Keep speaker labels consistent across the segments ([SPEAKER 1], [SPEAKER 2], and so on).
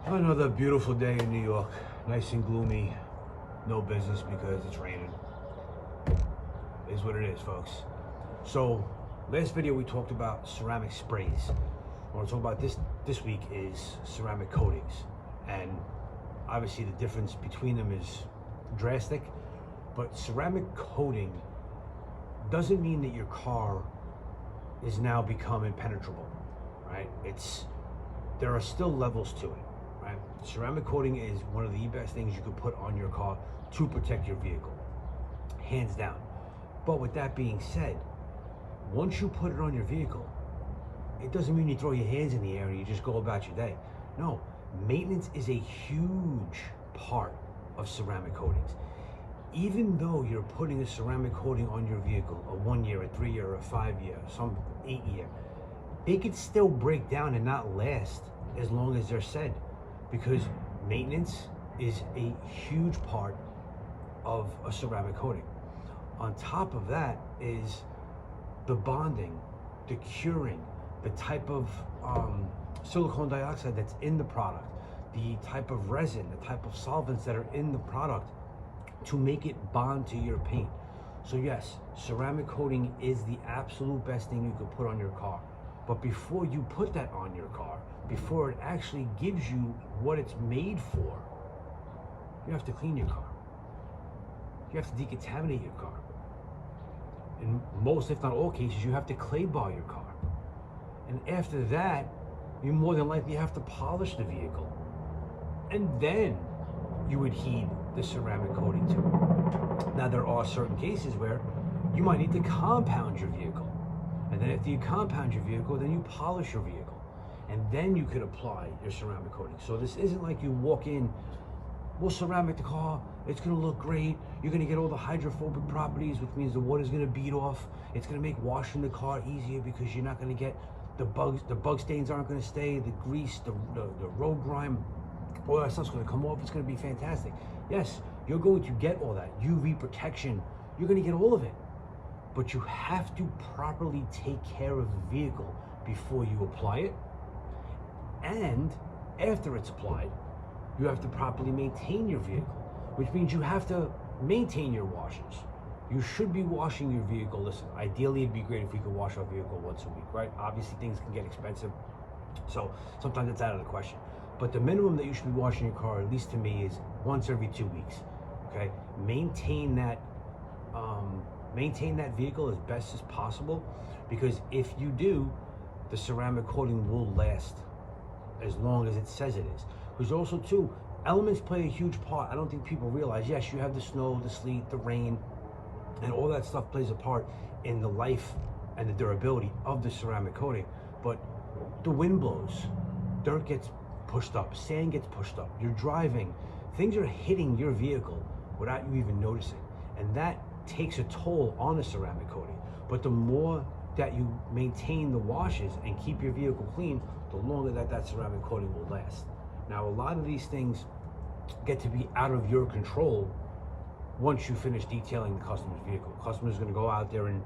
[SPEAKER 1] Another beautiful day in New York. Nice and gloomy. No business because it's raining. Is what it is, folks. So, last video we talked about ceramic sprays. What I'm talking about this week is ceramic coatings. And obviously the difference between them is drastic. But ceramic coating doesn't mean that your car is now become impenetrable, right? There are still levels to it. Right? Ceramic coating is one of the best things you could put on your car to protect your vehicle, hands down. But with that being said, once you put it on your vehicle, it doesn't mean you throw your hands in the air and you just go about your day. No, maintenance is a huge part of ceramic coatings. Even though you're putting a ceramic coating on your vehicle, a 1 year, a 3 year, a 5 year, some 8 year, they could still break down and not last as long as they're said. Because maintenance is a huge part of a ceramic coating. On top of that is the bonding, the curing, the type of silicone dioxide that's in the product, the type of resin, the type of solvents that are in the product to make it bond to your paint. So yes, ceramic coating is the absolute best thing you could put on your car. But before you put that on your car, before it actually gives you what it's made for, you have to clean your car. You have to decontaminate your car. In most, if not all cases, you have to clay bar your car. And after that, you more than likely have to polish the vehicle. And then you would heat the ceramic coating to it. Now, there are certain cases where you might need to compound your vehicle. And then after you compound your vehicle, then you polish your vehicle. And then you could apply your ceramic coating. So this isn't like you walk in, we'll ceramic the car, it's gonna look great, you're gonna get all the hydrophobic properties, which means the water's gonna bead off, it's gonna make washing the car easier because you're not gonna get the bug stains aren't gonna stay, the grease, the road grime, all that stuff's gonna come off, it's gonna be fantastic. Yes, you're going to get all that, UV protection, you're gonna get all of it. But you have to properly take care of the vehicle before you apply it. And after it's applied, you have to properly maintain your vehicle, which means you have to maintain your washers. You should be washing your vehicle. Listen, ideally it'd be great if we could wash our vehicle once a week, right? Obviously things can get expensive, so sometimes it's out of the question. But the minimum that you should be washing your car, at least to me, is once every 2 weeks, okay? Maintain that vehicle as best as possible, because if you do, the ceramic coating will last as long as it says it is. Because also too, elements play a huge part. I don't think people realize, yes, you have the snow, the sleet, the rain, and all that stuff plays a part in the life and the durability of the ceramic coating. But the wind blows, dirt gets pushed up, sand gets pushed up, you're driving, things are hitting your vehicle without you even noticing. And that takes a toll on the ceramic coating. But the more that you maintain the washes and keep your vehicle clean, the longer that ceramic coating will last. Now, a lot of these things get to be out of your control once you finish detailing the customer's vehicle. The customer's gonna go out there and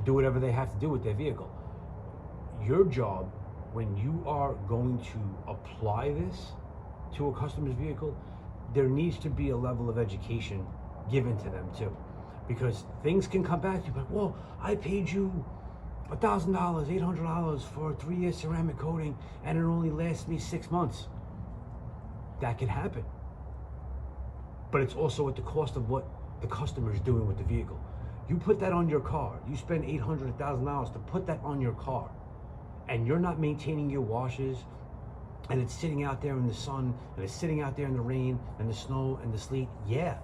[SPEAKER 1] do whatever they have to do with their vehicle. Your job, when you are going to apply this to a customer's vehicle, there needs to be a level of education given to them too. Because things can come back to you like, well, I paid you $1,000, $800 for a 3-year ceramic coating and it only lasts me 6 months. That can happen. But it's also at the cost of what the customer is doing with the vehicle. You put that on your car, you spend $800, $1,000 to put that on your car, and you're not maintaining your washes, and it's sitting out there in the sun, and it's sitting out there in the rain, and the snow, and the sleet. Yeah,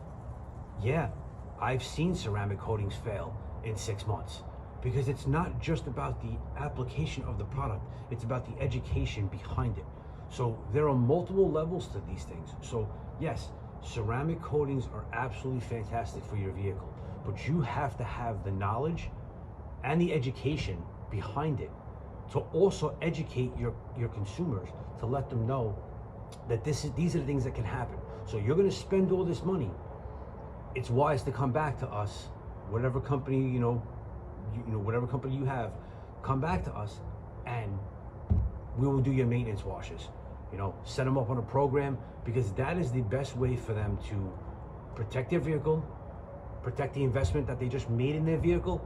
[SPEAKER 1] I've seen ceramic coatings fail in 6 months. Because it's not just about the application of the product, it's about the education behind it. So there are multiple levels to these things. So yes, ceramic coatings are absolutely fantastic for your vehicle, but you have to have the knowledge and the education behind it to also educate your consumers, to let them know that these are the things that can happen. So you're gonna spend all this money. It's wise to come back to us, whatever company, whatever company you have, come back to us and we will do your maintenance washes. You know, set them up on a program, because that is the best way for them to protect their vehicle, protect the investment that they just made in their vehicle,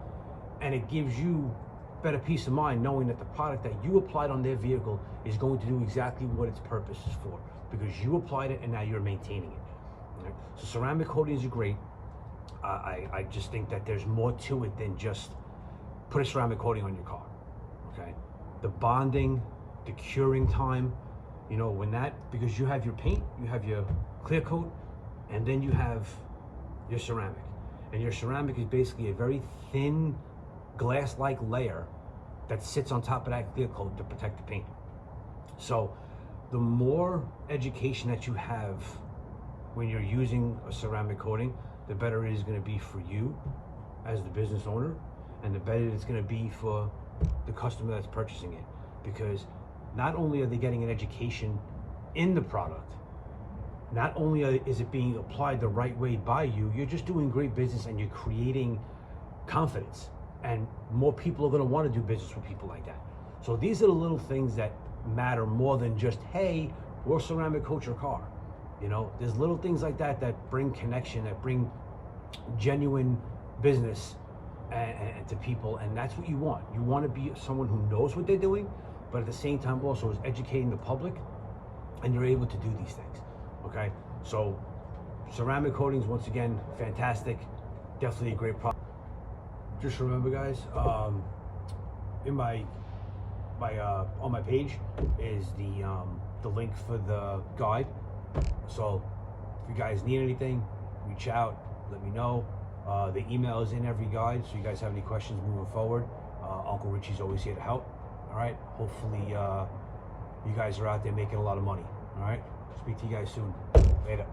[SPEAKER 1] and it gives you better peace of mind knowing that the product that you applied on their vehicle is going to do exactly what its purpose is for, because you applied it and now you're maintaining it. Right? So ceramic coatings are great. I just think that there's more to it than just put a ceramic coating on your car. Okay, the bonding, the curing time, you know, when that, because you have your paint, you have your clear coat, and then you have your ceramic. And your ceramic is basically a very thin glass-like layer that sits on top of that clear coat to protect the paint. So the more education that you have when you're using a ceramic coating, the better it is going to be for you as the business owner, and the better it's going to be for the customer that's purchasing it, because not only are they getting an education in the product, not only is it being applied the right way by you, you're just doing great business and you're creating confidence, and more people are going to want to do business with people like that. So these are the little things that matter more than just, hey, we'll ceramic coat your car. You know, there's little things like that that bring connection, that bring genuine business and to people, and that's what you want. You want to be someone who knows what they're doing, but at the same time also is educating the public, and you're able to do these things. Okay, so ceramic coatings, once again, fantastic, definitely a great product. Just remember, guys, in my on my page is the link for the guide. So if you guys need anything, reach out, let me know. The email is in every guide, so you guys have any questions moving forward, Uncle Richie's always here to help. All right, hopefully you guys are out there making a lot of money. All right, speak to you guys soon. Later.